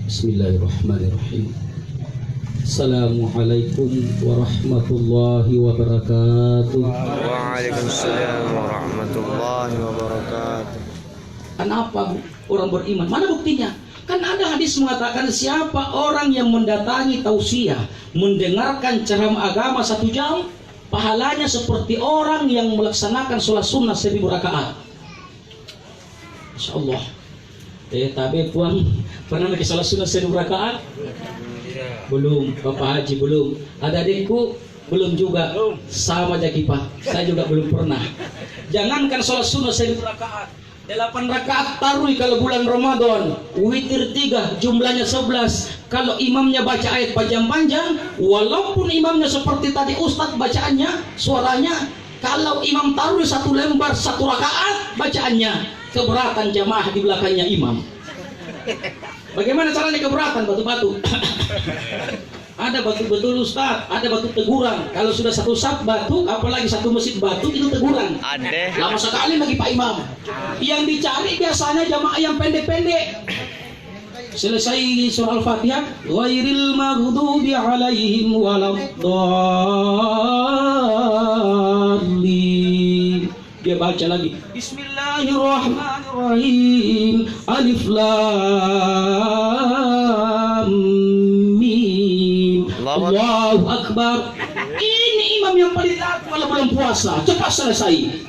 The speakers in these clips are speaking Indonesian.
Bismillahirrahmanirrahim. Assalamualaikum warahmatullahi wabarakatuh. Waalaikumsalam warahmatullahi wabarakatuh. Kenapa orang beriman? Mana buktinya? Kan ada hadis mengatakan siapa orang yang mendatangi tausiah, mendengarkan ceramah agama 1 jam, pahalanya seperti orang yang melaksanakan sholat sunnah 1000 rakaat. Insya Allah. Tapi puan pernah lagi sholat sunnah 1000 rakaat? Belum, Bapak Haji belum. Ada adikku belum juga. Sama Jaki Pak. Saya juga belum pernah. Jangankan sholat sunnah 1000 rakaat, 8 rakaat tarawih kalau bulan Ramadan, witir 3 jumlahnya 11. Kalau imamnya baca ayat panjang-panjang, walaupun imamnya seperti tadi Ustadz bacaannya, suaranya, kalau imam tarawih 1 lembar 1 rakaat bacaannya, keberatan jamaah di belakangnya imam. Bagaimana caranya keberatan? Batu-batu. Ada batu betul Ustaz, ada batu teguran. Kalau sudah 1 saf batu, apalagi 1 masjid batu, itu teguran. Ada. Lama sekali lagi Pak Imam. Yang dicari biasanya jamaah yang pendek-pendek. Selesai surah Al-Fatihah, ghairil maghdubi alaihim waladdallin. Dia baca lagi, Bismillahirrahmanirrahim, Alif Lam Mim, Allahu Akbar. Ini imam yang paling laku kalau bulan puasa, cepat selesai.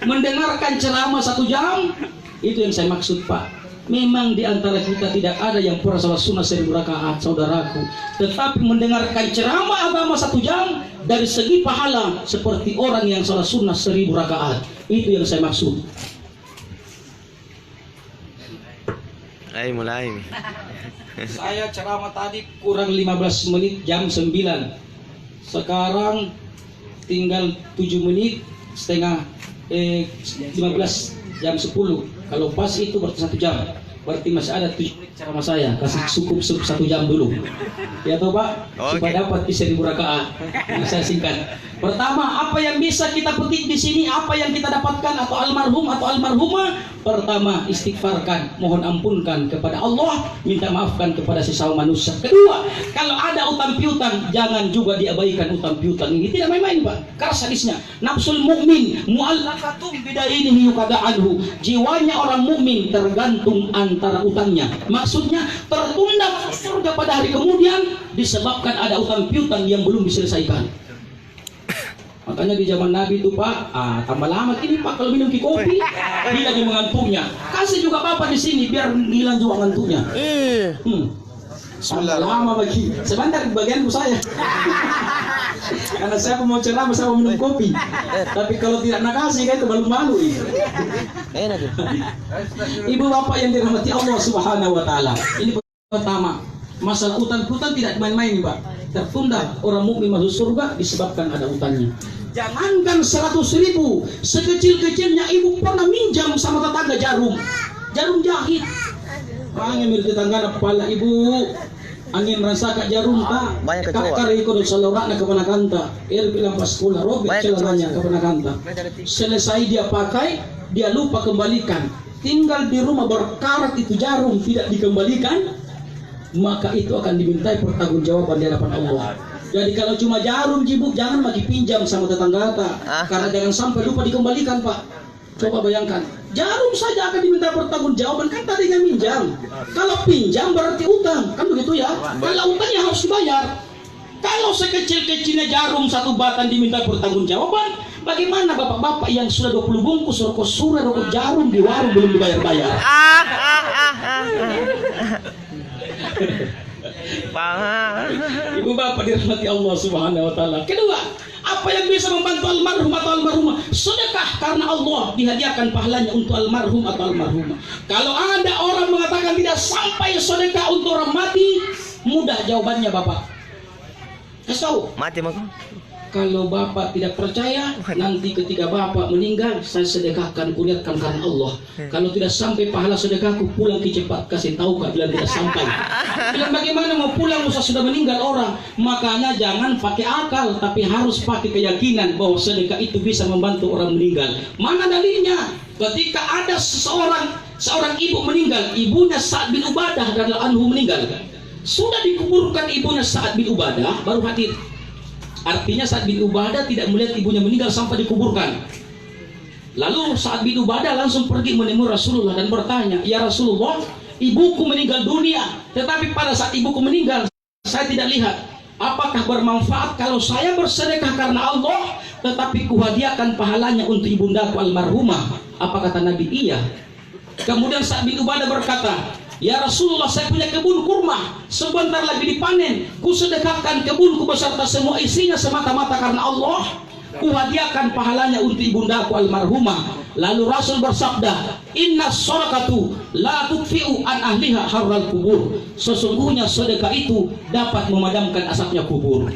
Mendengarkan ceramah 1 jam, itu yang saya maksud Pak. Memang di antara kita tidak ada yang pernah sholat sunnah 1000 rakaat, saudaraku. Tetapi mendengarkan ceramah agama 1 jam, dari segi pahala seperti orang yang sholat sunnah 1000 rakaat. Itu yang saya maksud. Ayo mulai. Saya ceramah tadi kurang 15 menit jam 9. Sekarang tinggal 7 menit setengah 15 jam 10. Kalau pas itu berarti 1 jam. Berarti masih ada 7 menit ceramah saya. Kasih cukup 1 jam dulu. Ya toh Pak? Supaya dapat 1000 rakaat. Ini saya singkat. Pertama, apa yang bisa kita petik di sini, apa yang kita dapatkan atau almarhum atau almarhumah? Pertama, istighfarkan, mohon ampunkan kepada Allah, minta maafkan kepada sesama manusia. Kedua, kalau ada utang piutang, jangan juga diabaikan utang piutang ini. Tidak main-main Pak. Keras hadisnya. Nafsul mukmin mu'allaqatum bidainihi yuqada anhu. Jiwanya orang mukmin tergantung antara utangnya. Maksudnya tertunda masuk surga pada hari kemudian disebabkan ada utang piutang yang belum diselesaikan. Makanya di zaman Nabi itu Pak, tambah lama ini Pak kalau minum kopi, dia lagi mengantuknya. Kasih juga Bapak di sini biar hilang juga ngantuknya. Tambah lama bagi. Sebentar bagianku saya. Karena saya mau ceramah, saya mau minum kopi. Tapi kalau tidak nak kasih kan itu malu-malu. Ibu Bapak yang dirahmati Allah Subhanahu Wa Taala. Ini pertama. Masalah utang-utang tidak main-main Pak. Tertunda orang mukmin masuk surga disebabkan ada utangnya. Jangankan 100.000, sekecil-kecilnya ibu pernah minjam sama tetangga jarum jahit. Angin mirip tetangga kepala ibu, angin rasakan jarum tak. Kakar ikut salawat nak kemana kanta. Bilang pas sekolah robek celananya kemana kanta. Selesai dia pakai, dia lupa kembalikan. Tinggal di rumah berkarat itu jarum tidak dikembalikan, maka itu akan dimintai pertanggungjawaban di hadapan Allah. Jadi kalau cuma jarum jibuk, jangan lagi pinjam sama tetangga karena jangan sampai lupa dikembalikan Pak. Coba bayangkan, jarum saja akan diminta pertanggungjawaban, kan tadinya minjam. Kalau pinjam berarti utang, kan begitu ya. Kalau utangnya harus dibayar. Kalau sekecil-kecilnya jarum 1 batang diminta pertanggungjawaban, bagaimana bapak-bapak yang sudah 20 bungkus rokok surah, rokok jarum di warung belum dibayar-bayar? Ibu Bapak dirahmati Allah Subhanahu Wa Taala. Kedua, apa yang bisa membantu almarhum atau almarhumah? Sedekah karena Allah, dihadiahkan pahalanya untuk almarhum atau almarhumah. Kalau ada orang mengatakan tidak sampai sedekah untuk orang mati, mudah jawabannya Bapak. Kasih tahu. Mati mak. Kalau Bapak tidak percaya, nanti ketika Bapak meninggal, saya sedekahkan, kuniatkan karena Allah. Kalau tidak sampai pahala sedekahku, pulang ke cepat, kasih tahu Kak, bilang tidak sampai. Bilang bagaimana mau pulang, usah sudah meninggal orang. Makanya jangan pakai akal, tapi harus pakai keyakinan bahwa sedekah itu bisa membantu orang meninggal. Mana dalilnya? Ketika ada seseorang Seorang ibu meninggal, ibunya Sa'ad bin Ubadah radhiyallahu anhu meninggal. Sudah dikuburkan ibunya Sa'ad bin Ubadah, baru hadir. Artinya Sa'ad bin Ubadah tidak melihat ibunya meninggal sampai dikuburkan. Lalu Sa'ad bin Ubadah langsung pergi menemui Rasulullah dan bertanya, "Ya Rasulullah, ibuku meninggal dunia, tetapi pada saat ibuku meninggal, saya tidak lihat. Apakah bermanfaat kalau saya bersedekah karena Allah, tetapi kuhadiahkan pahalanya untuk ibundaku almarhumah?" Apa kata Nabi? Iya. Kemudian Sa'ad bin Ubadah berkata, "Ya Rasulullah, saya punya kebun kurma, sebentar lagi dipanen. Ku sedekahkan kebunku beserta semua isinya semata-mata karena Allah. Ku hadiahkan pahalanya untuk ibundaku almarhumah." Lalu Rasul bersabda, "Inna shadaqatu la tudfi'u an ahliha harral kubur." Sesungguhnya sedekah itu dapat memadamkan asapnya kubur.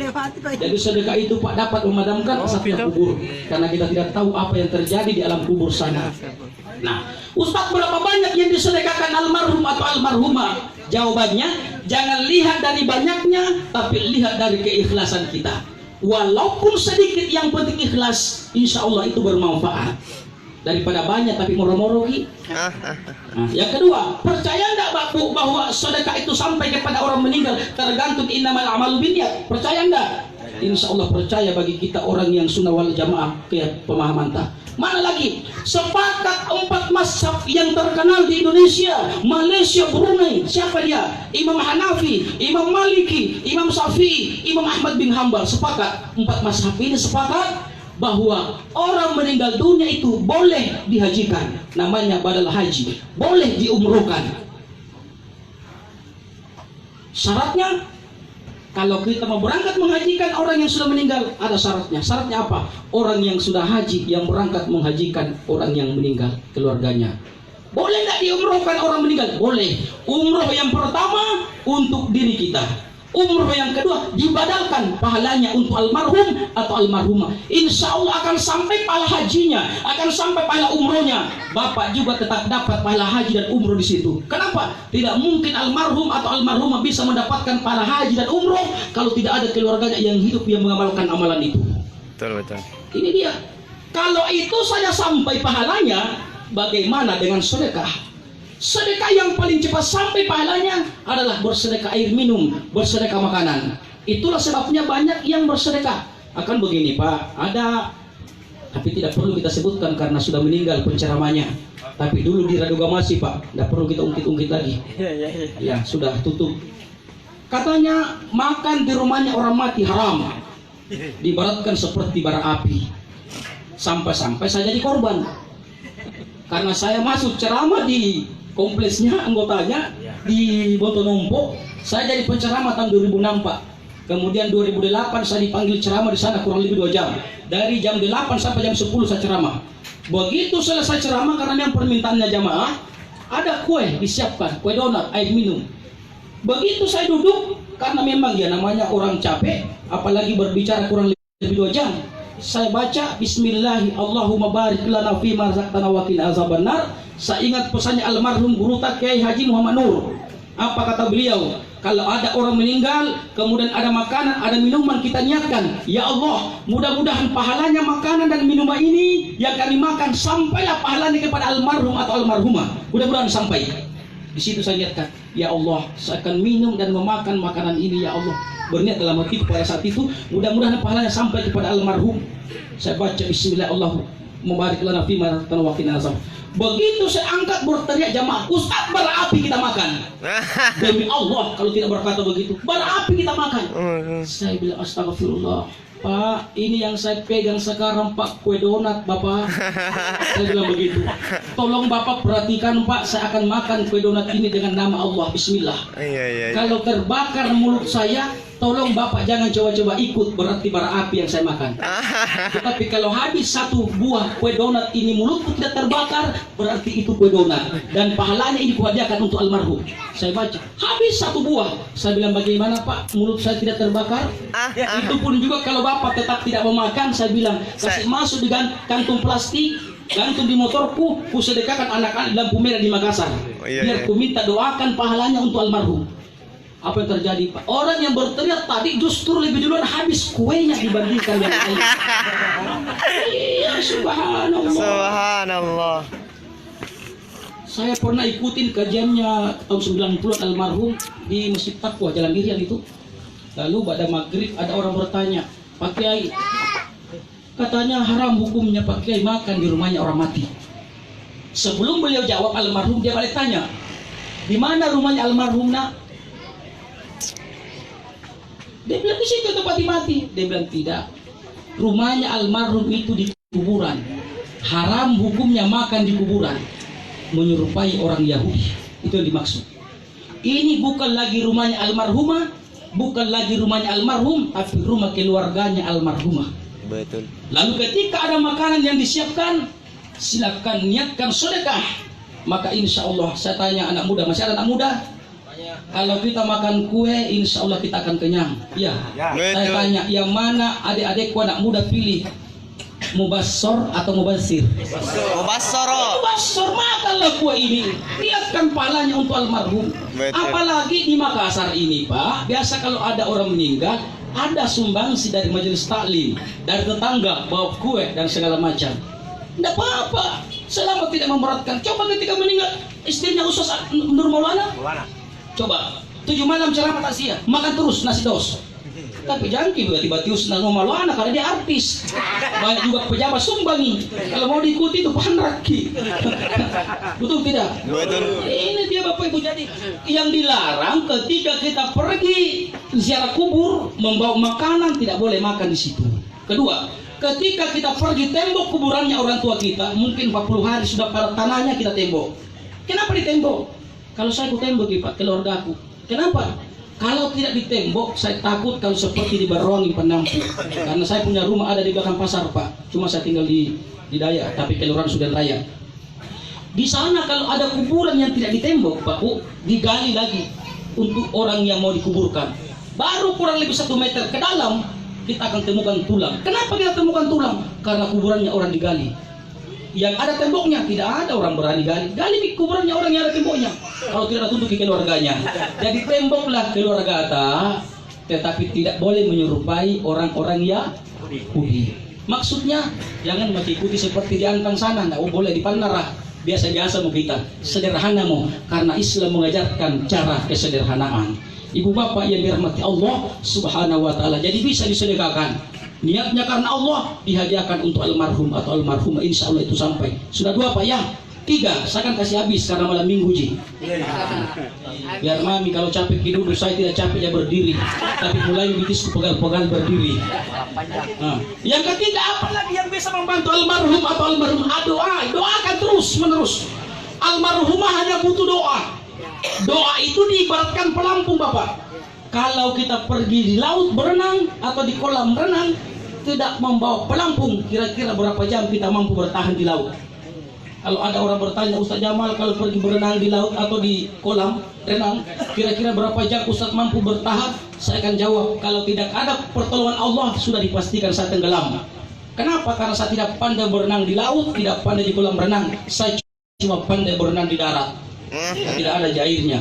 Jadi sedekah itu Pak dapat memadamkan asapnya kubur, karena kita tidak tahu apa yang terjadi di alam kubur sana. Nah, Ustaz, berapa banyak yang disedekahkan almarhum atau almarhumah? Jawabannya, jangan lihat dari banyaknya, tapi lihat dari keikhlasan kita. Walaupun sedikit, yang penting ikhlas, insya Allah itu bermanfaat. Daripada banyak tapi moro-moro. Nah, yang kedua, percaya enggak Bu bahwa sedekah itu sampai kepada orang meninggal? Tergantung, innamal a'malu binniyat. Percaya enggak? Insya Allah percaya bagi kita orang yang sunnah wal jamaah, kayak pemahaman tak. Mana lagi? Sepakat 4 mazhab yang terkenal di Indonesia, Malaysia, Brunei. Siapa dia? Imam Hanafi, Imam Maliki, Imam Syafi'i, Imam Ahmad bin Hanbal. Sepakat, 4 mazhab ini sepakat bahwa orang meninggal dunia itu boleh dihajikan, namanya badal haji, boleh diumrohkan. Syaratnya, kalau kita mau berangkat menghajikan orang yang sudah meninggal, ada syaratnya. Syaratnya apa? Orang yang sudah haji yang berangkat menghajikan orang yang meninggal, keluarganya. Boleh nggak diumrohkan orang meninggal? Boleh. Umroh yang pertama untuk diri kita. Umroh yang kedua dibadalkan pahalanya untuk almarhum atau almarhumah. Insya Allah akan sampai pahala hajinya, akan sampai pahala umrohnya. Bapak juga tetap dapat pahala haji dan umroh di situ. Kenapa? Tidak mungkin almarhum atau almarhumah bisa mendapatkan pahala haji dan umroh kalau tidak ada keluarganya yang hidup yang mengamalkan amalan itu. Betul, betul. Ini dia. Kalau itu saja sampai pahalanya, bagaimana dengan sedekah? Sedekah yang paling cepat sampai pahalanya adalah bersedekah air minum, bersedekah makanan. Itulah sebabnya banyak yang bersedekah. Akan begini Pak, ada, tapi tidak perlu kita sebutkan karena sudah meninggal penceramahnya. Tapi dulu di Raduga masih Pak, tidak perlu kita ungkit-ungkit lagi. Ya sudah tutup. Katanya makan di rumahnya orang mati haram, diibaratkan seperti bara api. Sampai-sampai saya jadi korban, karena saya masuk ceramah di kompleksnya, anggotanya di Botonompo. Saya jadi penceramah tahun 2006 Pak. Kemudian 2008 saya dipanggil ceramah di sana kurang lebih 2 jam. Dari jam 8 sampai jam 10 saya ceramah. Begitu selesai ceramah, karena yang permintaannya jamaah, ada kue disiapkan, kue donat, air minum. Begitu saya duduk, karena memang ya namanya orang capek, apalagi berbicara kurang lebih 2 jam. Saya baca Bismillahi Allahumma barik lana fima razaqtana wa qina azabannar. Saya ingat pesannya almarhum guru Kiai Haji Muhammad Nur. Apa kata beliau? Kalau ada orang meninggal, kemudian ada makanan, ada minuman, kita niatkan, ya Allah, mudah-mudahan pahalanya makanan dan minuman ini yang kami makan sampailah pahalanya kepada almarhum atau almarhumah. Mudah-mudahan sampai. Di situ saya niatkan, ya Allah, saya akan minum dan memakan makanan ini, ya Allah. Berniat dalam hati pada saat itu, mudah-mudahan pahalanya sampai kepada almarhum. Saya baca Bismillah Allahumma mubarik lana fima razaqtana wa qina azab. Begitu saya angkat berteriak jamaah, Ustaz, bara api kita makan. Demi Allah, kalau tidak berkata begitu, bara api kita makan. Saya bilang astagfirullah, Pak, ini yang saya pegang sekarang Pak, kue donat Bapak. Saya bilang begitu. Tolong Bapak perhatikan Pak, saya akan makan kue donat ini dengan nama Allah, Bismillah. Kalau terbakar mulut saya, tolong Bapak jangan coba-coba ikut, berarti bara api yang saya makan. Tetapi kalau habis 1 buah kue donat ini mulutku tidak terbakar, berarti itu kue donat. Dan pahalanya ini kuhadiahkan untuk almarhum. Saya baca, habis 1 buah. Saya bilang bagaimana Pak, mulut saya tidak terbakar? Itu pun juga kalau Bapak tetap tidak mau makan, saya bilang kasih masuk di kantung plastik, gantung di motorku, ku sedekahkan anak-anak lampu merah di Makassar. Biar ku minta doakan pahalanya untuk almarhum. Apa yang terjadi Pak? Orang yang berteriak tadi justru lebih duluan habis kuenya dibandingkan yang lain. Iya, subhanallah. Subhanallah. Saya pernah ikutin kajiannya tahun 90-an almarhum di Masjid Taqwa Jalan Irian itu. Lalu pada maghrib ada orang bertanya, Pak Kiai, katanya haram hukumnya Pak Kiai makan di rumahnya orang mati. Sebelum beliau jawab almarhum, dia balik tanya, di mana rumahnya almarhum nak? Dia bilang di situ tempat mati. Dia bilang tidak. Rumahnya almarhum itu di kuburan. Haram hukumnya makan di kuburan. Menyerupai orang Yahudi. Itu yang dimaksud. Ini bukan lagi rumahnya almarhumah, bukan lagi rumahnya almarhum, tapi rumah keluarganya almarhumah. Betul. Lalu ketika ada makanan yang disiapkan, silakan niatkan sedekah. Maka insya Allah, saya tanya anak muda, masih ada anak muda? Kalau kita makan kue, insya Allah kita akan kenyang. Ya. Saya tanya, yang mana adik-adikku anak muda pilih? Mubassor atau mubasir? Mubassoro. Mubassor, makanlah kue ini. Niatkan pahalanya untuk almarhum. Betul. Apalagi di Makassar ini, Pak. Biasa kalau ada orang meninggal, ada sumbangsi dari majelis taklim, dari tetangga, bawa kue dan segala macam. Tidak apa-apa, selama tidak memberatkan. Coba ketika meninggal istrinya Ustaz Nur Maulana, coba 7 malam ceramah takziah, makan terus nasi dos. Tapi jangan tiba-tiba tius Nur Maulana karena dia artis. Banyak juga pejabat sumbangi. Kalau mau diikuti itu panraki. Betul tidak? Betul. Ini dia Bapak Ibu, jadi yang dilarang ketika kita pergi ziarah kubur membawa makanan, tidak boleh makan di situ. Kedua, ketika kita pergi tembok kuburannya orang tua kita, mungkin 40 hari sudah pada tanahnya kita tembok. Kenapa ditembok? Kalau saya tembok Pak, keluargaku. Kenapa? Kalau tidak ditembok, saya takut kalau seperti di Barongi penampung. Karena saya punya rumah ada di belakang pasar Pak. Cuma saya tinggal di Dayak, tapi kelurahan Sudan Raya. Di sana kalau ada kuburan yang tidak ditembok Pak Bu, digali lagi untuk orang yang mau dikuburkan. Baru kurang lebih 1 meter ke dalam, kita akan temukan tulang. Kenapa kita temukan tulang? Karena kuburannya orang digali. Yang ada temboknya, tidak ada orang berani gali. Gali di kuburannya orang yang ada temboknya. Kalau tidak tuntuki keluarganya. Jadi temboklah keluarga tetapi tidak boleh menyerupai orang-orang Yahudi. Maksudnya jangan mengikuti seperti di Antang sana. Nggak boleh di Panarah. Biasa-biasa mau kita. Sederhana mau. Karena Islam mengajarkan cara kesederhanaan. Ibu bapak yang dirahmati Allah Subhanahu wa ta'ala. Jadi bisa disedekahkan. Niatnya karena Allah, dihadiahkan untuk almarhum atau almarhumah, insya Allah itu sampai. Sudah 2 Pak ya. 3, saya akan kasih habis karena malam minggu Ji. Biar mami kalau capek duduk, saya tidak capek ya berdiri. Tapi mulai bitisku pegal-pegal berdiri. Nah. Yang ketiga, apalagi yang bisa membantu almarhum atau almarhum? Doakan terus menerus. Almarhumah hanya butuh doa. Doa itu diibaratkan pelampung Bapak. Kalau kita pergi di laut berenang atau di kolam renang, tidak membawa pelampung, kira-kira berapa jam kita mampu bertahan di laut? Kalau ada orang bertanya, Ustaz Jamal kalau pergi berenang di laut atau di kolam renang, kira-kira berapa jam Ustaz mampu bertahan? Saya akan jawab, kalau tidak ada pertolongan Allah, sudah dipastikan saya tenggelam. Kenapa? Karena saya tidak pandai berenang di laut, tidak pandai di kolam renang. Saya cuma pandai berenang di darat. Tidak ada jairnya.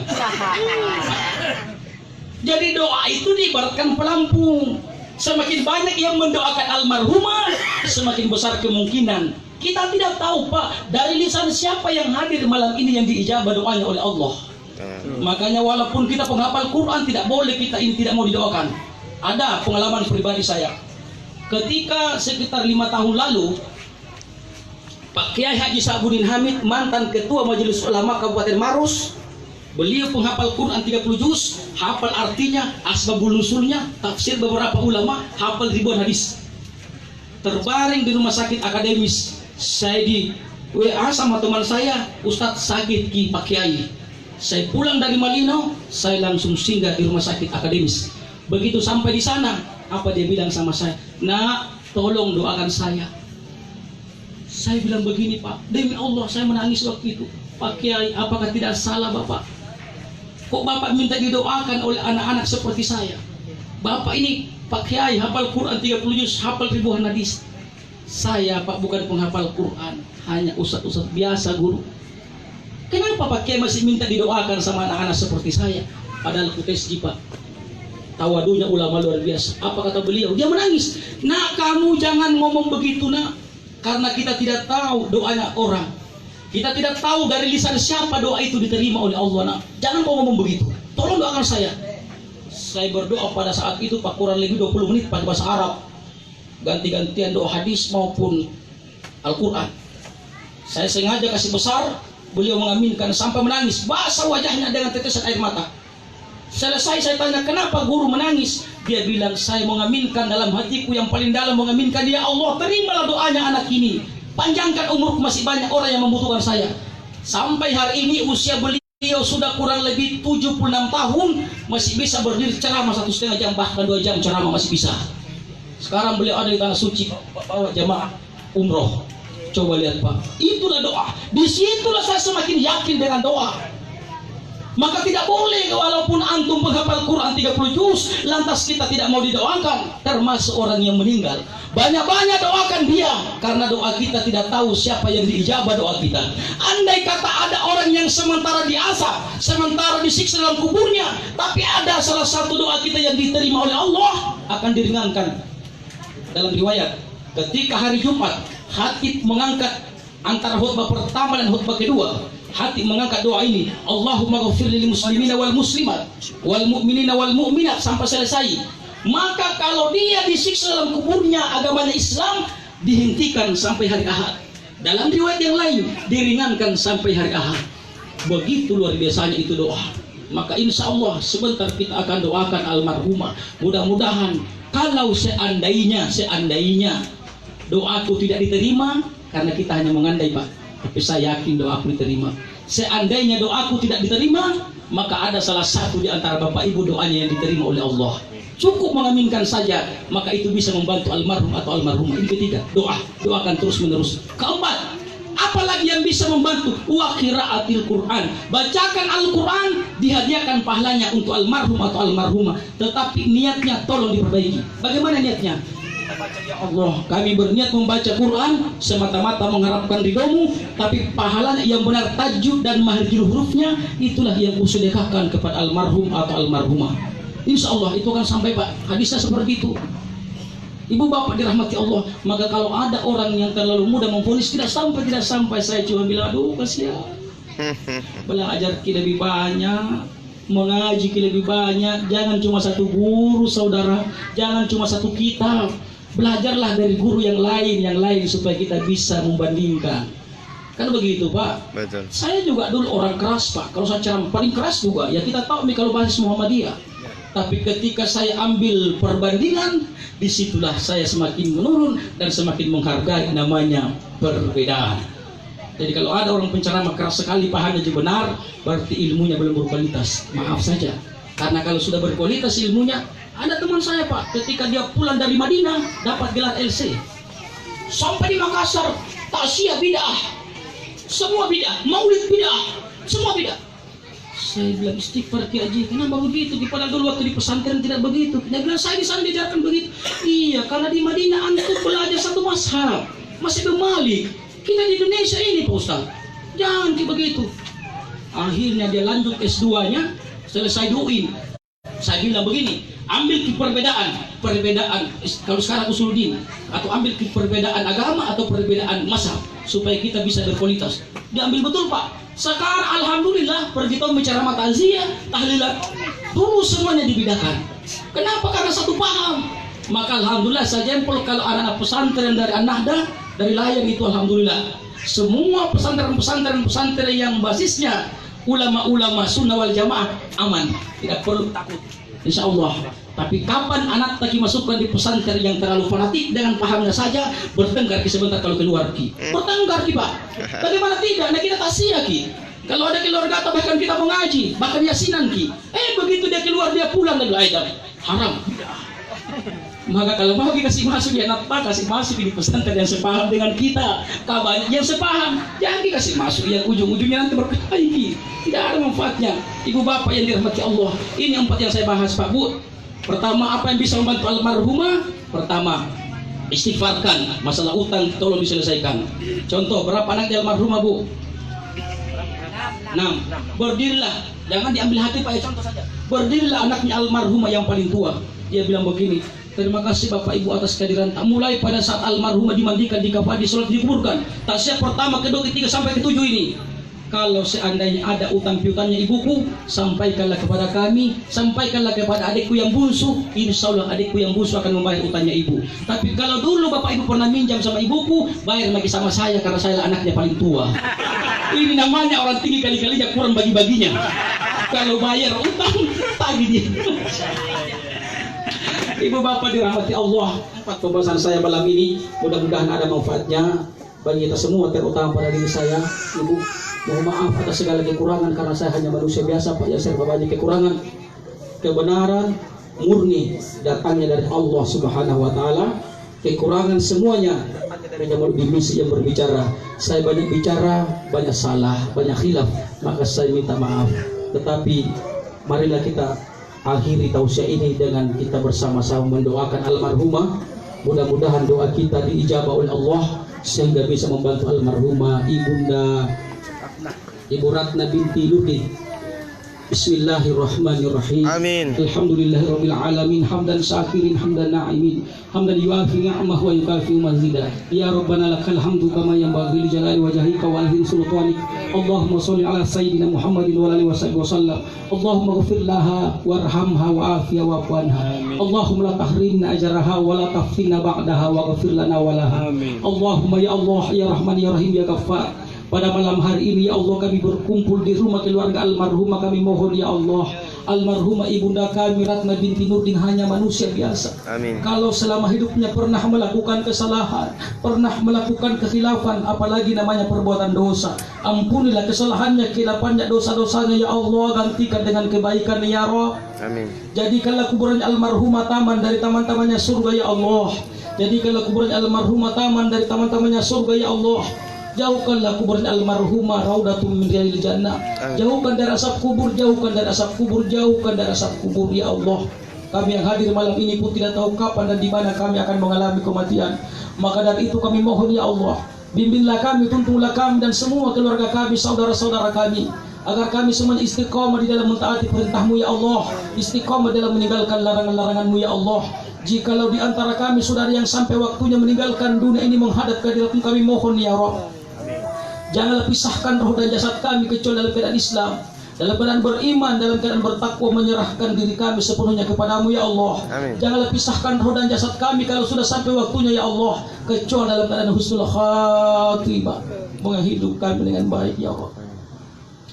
Jadi doa itu diibaratkan pelampung. Semakin banyak yang mendoakan almarhumah, semakin besar kemungkinan. Kita tidak tahu Pak, dari lisan siapa yang hadir malam ini yang diijabah doanya oleh Allah. Makanya walaupun kita penghafal Quran, tidak boleh kita ini tidak mau didoakan. Ada pengalaman pribadi saya. Ketika sekitar 5 tahun lalu, Pak Kiai Haji Sabudin Hamid, mantan Ketua Majelis Ulama Kabupaten Maros, beliau penghafal Quran 30 juz, hafal artinya, asbabul nusulnya, tafsir beberapa ulama, hafal ribuan hadis. Terbaring di rumah sakit akademis. Saya di WA sama teman saya, Ustadz sakit Pak Kiai. Saya pulang dari Malino, saya langsung singgah di rumah sakit akademis. Begitu sampai di sana, apa dia bilang sama saya? Nak, tolong doakan saya. Saya bilang begini Pak, demi Allah saya menangis waktu itu. Pak Kiai, apakah tidak salah Bapak? Kok Bapak minta didoakan oleh anak-anak seperti saya? Bapak ini Pak Kiai hafal Quran 30 juz, hafal ribuan hadis. Saya Pak bukan penghafal Quran, hanya ustaz-ustaz biasa guru. Kenapa Pak Kiai masih minta didoakan sama anak-anak seperti saya? Padahal kutesji Pak. Tawadunya ulama luar biasa. Apa kata beliau? Dia menangis. Nak, kamu jangan ngomong begitu nak, karena kita tidak tahu doanya orang. Kita tidak tahu dari lisan siapa doa itu diterima oleh Allah. Nah, jangan kau ngomong begitu. Tolong doakan saya. Saya berdoa pada saat itu Pak kurang lebih 20 menit pada bahasa Arab. Ganti-gantian doa hadis maupun Al-Quran. Saya sengaja kasih besar, beliau mengaminkan sampai menangis. Basah wajahnya dengan tetesan air mata. Selesai saya tanya, kenapa guru menangis? Dia bilang, saya mengaminkan dalam hatiku yang paling dalam, mengaminkan, ya Allah, terimalah doanya anak ini. Panjangkan umurku, masih banyak orang yang membutuhkan saya. Sampai hari ini usia beliau sudah kurang lebih 76 tahun, masih bisa berdiri ceramah 1,5 jam, bahkan 2 jam ceramah masih bisa. Sekarang beliau ada di tanah suci, bawa jamaah umroh. Coba lihat Pak, itulah doa. Disitulah saya semakin yakin dengan doa. Maka tidak boleh walaupun antum menghafal Quran 30 juz, lantas kita tidak mau didoakan, termasuk orang yang meninggal. Banyak-banyak doakan dia, karena doa kita tidak tahu siapa yang diijabah doa kita. Andai kata ada orang yang sementara diasap, sementara disiksa dalam kuburnya, tapi ada salah satu doa kita yang diterima oleh Allah, akan diringankan. Dalam riwayat, ketika hari Jumat, khatib mengangkat antara khutbah pertama dan khutbah kedua, khatib mengangkat doa ini, Allahumma ghafir lil muslimina wal muslimat wal mu'minina wal mu'minat, sampai selesai. Maka kalau dia disiksa dalam kuburnya agamanya Islam, dihentikan sampai hari Ahad. Dalam riwayat yang lain, diringankan sampai hari Ahad. Begitu luar biasanya itu doa. Maka insya Allah sebentar kita akan doakan almarhumah. Mudah-mudahan kalau seandainya doaku tidak diterima, karena kita hanya mengandai Pak, tapi saya yakin doaku diterima. Seandainya doaku tidak diterima, maka ada salah satu di antara Bapak Ibu doanya yang diterima oleh Allah. Cukup mengaminkan saja, maka itu bisa membantu almarhum atau almarhumah. Ini ketiga, doakan terus menerus. Keempat, apalagi yang bisa membantu, wa qiraatil Quran, bacakan Al-Quran, dihadiahkan pahalanya untuk almarhum atau almarhumah. Tetapi niatnya tolong diperbaiki. Bagaimana niatnya? Kita baca, ya Allah, kami berniat membaca Quran semata-mata mengharapkan ridhomu, tapi pahalanya yang benar tajud dan mahir hurufnya, itulah yang kusedekahkan kepada almarhum atau almarhumah. Insya Allah itu akan sampai Pak. Hadisnya seperti itu. Ibu bapak dirahmati Allah. Maka kalau ada orang yang terlalu mudah memvonis tidak sampai, saya cuma bilang, aduh kasihan. Belajar lebih banyak, mengaji lebih banyak. Jangan cuma satu guru saudara, jangan cuma satu kitab. Belajarlah dari guru yang lain supaya kita bisa membandingkan. Kan begitu Pak. Betul. Saya juga dulu orang keras Pak. Kalau saya ceramah paling keras juga. Ya kita tahu nih kalau bahas Muhammadiyah. Tapi ketika saya ambil perbandingan, disitulah saya semakin menurun dan semakin menghargai namanya perbedaan. Jadi kalau ada orang penceramah keras sekali pahamnya juga benar, berarti ilmunya belum berkualitas. Maaf saja. Karena kalau sudah berkualitas ilmunya, ada teman saya Pak, ketika dia pulang dari Madinah dapat gelar LC. Sampai di Makassar, taksiyah bid'ah. Semua bid'ah, maulid bid'ah, semua bid'ah. Saya bilang istighfar Ki Haji, kenapa begitu? Padahal dulu waktu di pesantren tidak begitu. Dia bilang saya di sana diajarkan begitu. Iya, karena di Madinah antum belajar satu mazhab, masih Malik. Kita di Indonesia ini Pak Ustaz, jangan begitu. Akhirnya dia lanjut S2-nya, selesai UIN. Saya bilang begini, ambil perbedaan kalau sekarang usuluddin, atau ambil perbedaan agama atau perbedaan mazhab supaya kita bisa berkualitas. Diambil betul Pak. Sekarang alhamdulillah pergi tahu bicara takziah, tahlilan, dulu semuanya dibedakan. Kenapa? Karena satu paham. Maka alhamdulillah saya jempol kalau anak-anak pesantren dari An-Nahdah, dari Layang itu alhamdulillah. Semua pesantren yang basisnya ulama-ulama sunnah wal jamaah aman, tidak perlu takut. Insya Allah. Tapi kapan anak tak masukkan di pesantren yang terlalu fanatik dengan pahamnya saja, bertengkar Ki sebentar kalau keluar Ki. Bertengkar Ki Pak. Bagaimana tidak? Nah kita taksiyah Ki. Kalau ada keluarga atau bahkan kita mengaji, bahkan yasinan Ki. Begitu dia keluar dia pulang dan belajar. Haram. Maka kalau mau dikasih masuk ya napa kasih masuk di pesantren yang sepaham dengan kita. Kabarnya yang sepaham, jangan dikasih masuk yang ujung-ujungnya nanti berkelahi. Tidak ada manfaatnya. Ibu bapak yang dirahmati Allah, ini 4 yang saya bahas Pak Bu. Pertama, apa yang bisa membantu almarhumah? Pertama, istighfarkan, masalah utang tolong diselesaikan. Contoh, berapa anak di almarhumah Bu? 6. Berdirilah, jangan diambil hati Pak ya, contoh saja. Berdirilah anaknya almarhumah yang paling tua. Dia bilang begini, Terima kasih Bapak Ibu atas kehadiran. Tak mulai pada saat almarhumah dimandikan, dikafani, sholat, dikuburkan. Tasya pertama, kedua, ketiga sampai ketujuh ini. Kalau seandainya ada utang piutangnya ibuku, sampaikanlah kepada kami, sampaikanlah kepada adikku yang bungsu. Insya Allah adikku yang bungsu akan membayar utangnya ibu. Tapi kalau dulu Bapak Ibu pernah minjam sama ibuku, bayar lagi sama saya karena saya anaknya paling tua. Ini namanya orang tinggi kali-kalinya kurang bagi-baginya. Kalau bayar utang, tagih dia. Ibu bapak dirahmati Allah, 4 pembahasan saya malam ini mudah-mudahan ada manfaatnya bagi kita semua, terutama pada diri saya. Ibu, mohon maaf atas segala kekurangan karena saya hanya manusia biasa Pak, ya serba banyak kekurangan. Kebenaran murni datangnya dari Allah Subhanahu wa taala. Kekurangan semuanya hanya misi yang berbicara. Saya banyak bicara, banyak salah, banyak khilaf, maka saya minta maaf. Tetapi marilah kita akhiri tausiah ini dengan kita bersama-sama mendoakan almarhumah. Mudah-mudahan doa kita diijabah oleh Allah sehingga bisa membantu almarhumah Ibu Ratna binti Lutfi. Bismillahirrahmanirrahim. Amin. Alhamdulillahirabbil alamin, hamdan syakirin, hamdan na'imin, hamdan yuafi ni'amahu wa yukafi mazidah. Ya Rabbana lakal hamdu kama yanbaghi li jalali wajhika wa azim sultanik. Allahumma shalli ala sayyidina Muhammadin wa alihi wasallam. Allahumma ighfir laha warhamha wa afiya wa anha. Allahumma la tahrimna ajraha wa la taftina ba'daha wa ighfir lana wa laha. Allahumma ya Allah ya Rahman ya Rahim ya Ghaffar. Pada malam hari ini ya Allah kami berkumpul di rumah keluarga almarhumah. Kami mohon ya Allah, almarhumah ibunda kami Ratna binti Nurdin hanya manusia biasa. Amin. Kalau selama hidupnya pernah melakukan kesalahan, pernah melakukan kekhilafan, apalagi namanya perbuatan dosa, ampunilah kesalahannya, khilafannya, dosa-dosanya ya Allah, gantikan dengan kebaikan ya Rabb. Amin. Jadikanlah kuburan almarhumah taman dari taman-tamannya surga ya Allah. Jadikanlah kuburan almarhumah taman dari taman-tamannya surga ya Allah. Jauhkanlah kuburan almarhumah raudatum min riyadil jannah. Jauhkan dari asap kubur, jauhkan dari asap kubur, jauhkan dari asap kubur ya Allah. Kami yang hadir malam ini pun tidak tahu kapan dan di mana kami akan mengalami kematian. Maka dari itu kami mohon ya Allah, bimbinglah kami, tuntunlah kami dan semua keluarga kami, saudara-saudara kami, agar kami semuanya istiqomah di dalam mentaati perintah-Mu ya Allah, istiqomah dalam meninggalkan larangan-larangan-Mu ya Allah. Jikalau di antara kami saudara yang sampai waktunya meninggalkan dunia ini menghadap ke hadirat-Mu, kami mohon ya Rabb, janganlah pisahkan roh dan jasad kami kecuali dalam keadaan Islam, dalam keadaan beriman, dalam keadaan bertakwa, menyerahkan diri kami sepenuhnya kepadamu ya Allah. Amin. Janganlah pisahkan roh dan jasad kami kalau sudah sampai waktunya ya Allah, kecuali dalam keadaan husnul khatimah, menghidup kami dengan baik ya Allah.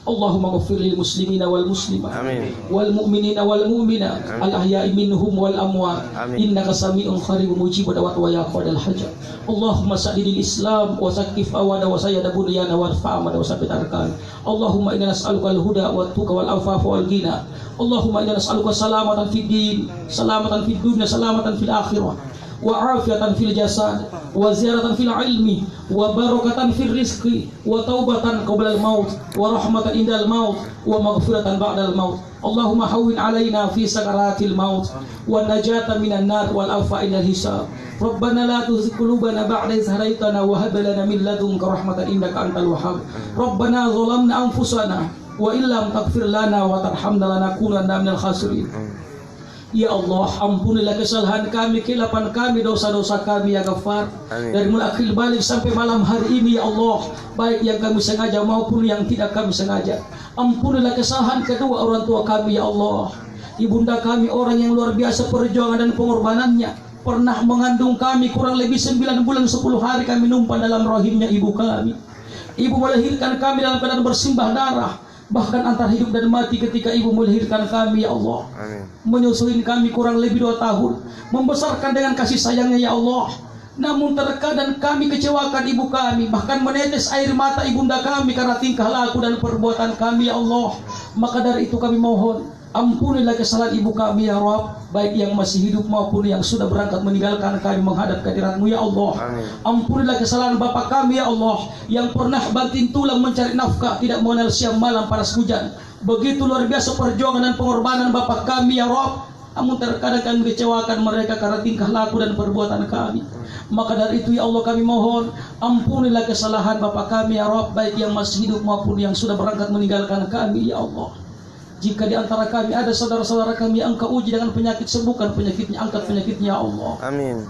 Allahumma ghafir lil muslimina wal muslimat, amin, wal mu'minina wal mu'minat, al ahya'i minhum wal amwat, innaka sami'un qaribun mujibud da'wat wa ya qadal hajat. Allahumma saddidil islam wa sakif awada wa sayyada bunyana wa fa'amada wa sabit arkan. Allahumma inna nas'aluka al huda wa tuqa wal afafa wal ghina. Allahumma inna nas'aluka salamatan fid din, salamatan fid dunya, salamatan fil akhirah, wa afiatan fil jasad, wa ziyaratan fil ilmi, wa barakatan fil rizqi, wa taubatan qabla al maut, wa rahmatan indal maut, wa maghfiratan ba'da al maut. Allahumma hawwin alaina fi sakaratil maut, wa najatan minan nar, wal afa inal hisab. Rabbana la tuzigh qulubana ba'da idh hadaytana wa hab lana min ladunka rahmatan innaka antal wahhab. Rabbana zalamna anfusana wa illam taghfir lana wa tarhamna lanakunanna minal khasirin. Ya Allah, ampunilah kesalahan kami, khilapan kami, dosa-dosa kami ya Ghaffar. Dari mulai akhir balik sampai malam hari ini ya Allah, baik yang kami sengaja maupun yang tidak kami sengaja. Ampunilah kesalahan kedua orang tua kami ya Allah. Ibunda kami orang yang luar biasa perjuangan dan pengorbanannya, pernah mengandung kami kurang lebih 9 bulan 10 hari kami numpang dalam rahimnya ibu kami. Ibu melahirkan kami dalam keadaan bersimbah darah, bahkan antara hidup dan mati ketika ibu melahirkan kami ya Allah. Amin. Menyusuin kami kurang lebih 2 tahun, membesarkan dengan kasih sayangnya ya Allah. Namun terkadang kami kecewakan ibu kami, bahkan menetes air mata ibunda kami karena tingkah laku dan perbuatan kami ya Allah. Maka dari itu kami mohon, ampunilah kesalahan ibu kami ya Rabb, baik yang masih hidup maupun yang sudah berangkat meninggalkan kami menghadap kehadirat-Mu ya Allah. Amin. Ampunilah kesalahan bapak kami ya Allah, yang pernah banting tulang mencari nafkah, tidak mengenal siang malam panas hujan. Begitu luar biasa perjuangan dan pengorbanan bapak kami ya Rabb. Namun terkadang kami kecewakan mereka karena tingkah laku dan perbuatan kami. Maka dari itu ya Allah kami mohon, ampunilah kesalahan bapak kami ya Rabb, baik yang masih hidup maupun yang sudah berangkat meninggalkan kami ya Allah. Jika di antara kami ada saudara-saudara kami yang Engkau uji dengan penyakit, sembuhkan penyakitnya, angkat penyakitnya ya Allah. Amin.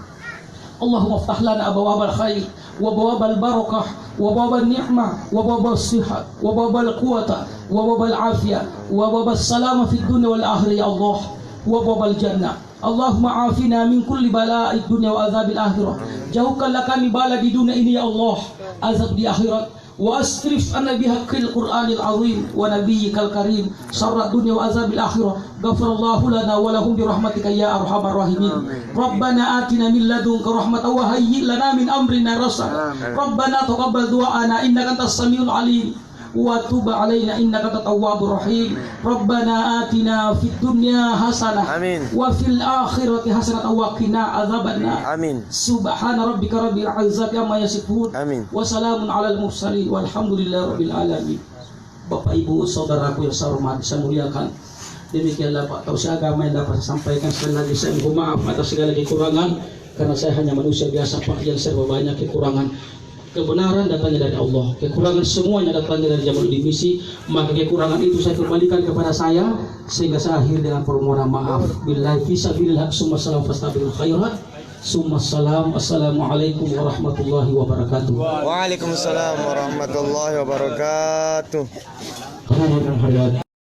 Allahumma ftah lana abwaabal khair wa abwaabal barakah wa abwaabal ni'mah wa abwaabal sihat wa abwaabal quwwata wa abwaabal afiyah wa abwaabal salama fid dunya wal akhirah ya Allah wa abwaabal jannah. Allahumma afina min kulli bala'id dunya wa azabil akhirah. Jauhkanlah kami bala di dunia ini ya Allah, azab di akhirat. Wa asrif anna bihaqqil Qur'anil azim wa nabiyyikal karim syarrad dunya wa azabil akhirah. Ghafirallahu lana wa lahum bi rahmatika ya arhamar rahimin. Rabbana atina min ladunka rahmatan wa hayyi lana min amrina rashada. Rabbana taqabbal du'ana innaka antas samiul alim wa tub alaina innaka antat tawwabur rahim. Rabbana atina fid dunya hasanah Amin. wa fil akhirati hasanah wa qina adzabannar. Amin. Subhana rabbika rabbil izzati amma yasifun. Amin. Wa salamun alal mursalin walhamdulillahi rabbil alamin. Bapak Ibu saudaraku yang saya hormati, saya muliakan, demikianlah Pak Tausiah agama yang dapat saya sampaikan. Sekali lagi saya mohon maaf atas segala kekurangan, karena saya hanya manusia biasa Pak, yang serba banyak kekurangan. Kebenaran datangnya dari Allah, kekurangan semuanya datangnya dari Jamaluddin Misi. Maka kekurangan itu saya kembalikan kepada saya, sehingga saya akhir dengan permohonan maaf. Billahi fisabilillah, summa salam fastabilul khairat, summa salam. Assalamualaikum warahmatullahi wabarakatuh. Waalaikumsalam warahmatullahi wabarakatuh.